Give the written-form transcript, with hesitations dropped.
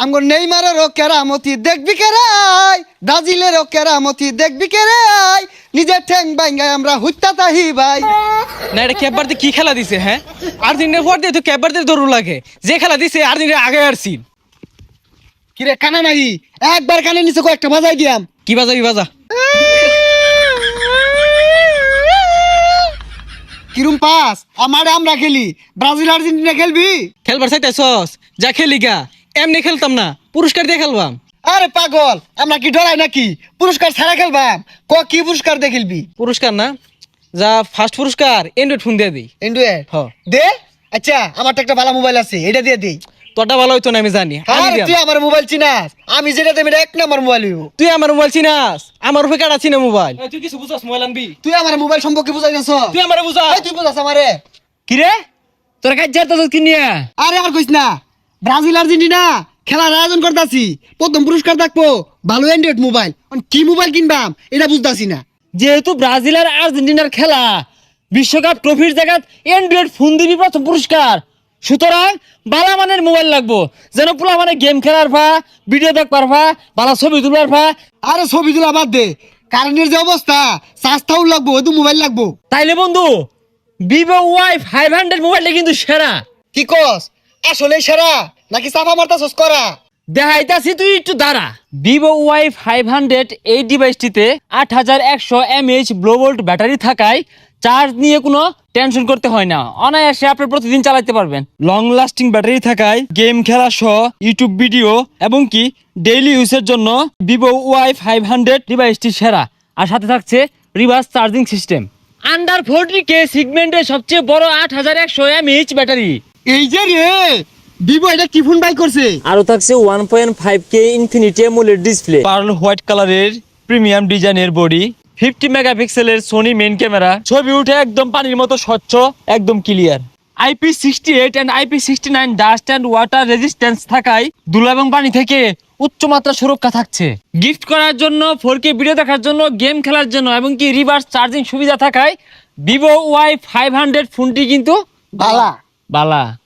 আমগো নেইমারেরও কেরামতি দেখবি কে রাই, ব্রাজিলেরও কেরামতি দেখবি কে রাই, নিজের ঠ্যাং ভাঙ্গায় আমরা হুত্তা তাহি ভাই। না এটা ক্যাববারতে কি খেলা দিছে হ্যাঁ? আর্জেন্টিনার পর দিয়ে তো ক্যাববারতে দৌড় লাগে, যে খেলা দিছে আর্জেন্টিনা আগে আসছি। কিরে কানা নাই একবার কানে নিচে কয়েকটা বাজাই দিয়াম। কি বাজা কিরম পাস আমারে আমরা খেলি, ব্রাজিল আর্জেন্টিনা খেলবি? খেলবার চাইতেছস যা খেলি গা, এমনি খেলতাম না, পুরস্কার দিয়ে খেলবাম। আরে পাগল আমরা কি ডরাই নাকি? পুরস্কার ছাড়া খেলবাম। কি পুরস্কার দিয়ে খেলবি? পুরস্কার না, যা ফার্স্ট পুরস্কার অ্যান্ড্রয়েড ফোন দিয়ে দিই। এন্ড্রয়েড হ দে। আচ্ছা আমার তো একটা ভালো মোবাইল আছে, এটা দিয়ে দে। তোরটা ভালো হইতো না আমি জানি, আমি আরে দিয়াম। তুই আমার মোবাইল চিনাস, আমি যেটা দেব এটা এক নাম্বার মোবাইল হইব। তুই আমার মোবাইল চিনাস, আমার উপরে কাটা চিনা মোবাইল। তুই কিছু বুঝাস মোবাইল আনবি? তুই আমার মোবাইল সম্পর্কে বুঝাই নাছ? তুই আমারে বুঝা। তুই বুঝাস আমারে? কি রে তোর কাজ যার তো কি নিয়া? আরে আর কইস না, ব্রাজিল আর্জেন্টিনা খেলার আয়োজন করতাছি, প্রথম পুরস্কার থাকবো ভালো অ্যান্ড্রয়েড মোবাইল। কি মোবাইল কিনবাম এটা বুঝতাছি না। যেহেতু ব্রাজিল আর আর্জেন্টিনার খেলা, বিশ্বকাপ ট্রফির জায়গায় অ্যান্ড্রয়েড ফোন দিবি প্রথম পুরস্কার, সুতরাং বালা মানের মোবাইল লাগবো, যেন পোলা মানে গেম খেলার ভা, ভিডিও দেখ পারবা, বালা ছবি তুলার ভা। আরে ছবি তোলা বাদ দে, কারেন্টের যে অবস্থা চার্জটাও লাগবো, ওই তো মোবাইল লাগবো। তাইলে বন্ধু ভিভো Y500 মোবাইলটা কিন্তু সেরা। কি কস আসলে সেরা নাকি চাপা মারতাছস করা? দেখাইতাছি তুই একটু দাঁড়া। ভিভো Y500 এই ডিভাইসটিতে 8100 mAh ব্লোভোল্ট ব্যাটারি থাকায় চার্জ নিয়ে কোনো টেনশন করতে হয় না, অনায়াসে আপনি প্রতিদিন চালাতে পারবেন। লং লাস্টিং ব্যাটারি থাকায় গেম খেলা সহ ইউটিউব ভিডিও এবং কি ডেইলি ইউজের জন্য ভিভো Y500 ডিভাইসটি সেরা। আর সাথে থাকছে reverse charging system. Under 40K সেগমেন্টে সবচেয়ে বড় 8100 mAh ব্যাটারি। এই যে রে ভিভো এটা কি ফোন বাই করছে? আরো থাকছে 1.5K infinity AMOLED display, pearl white কালারের প্রিমিয়াম ডিজাইনের বডি, 50 মেগাপিক্সেলের সোনি মেইন ক্যামেরা, ছবি উঠে একদম পানির মতো স্বচ্ছ, একদম clear. IP68 and IP69 dust and water resistance থাকায় ধুলো এবং পানি থেকে উচ্চমাত্রা সুরক্ষা থাকছে। গিফট করার জন্য, 4K ভিডিও দেখার জন্য, গেম খেলার জন্য এবং কি রিভার্স চার্জিং সুবিধা থাকায় ভিভো Y500 ফোনটি কিন্তু বালা বালা।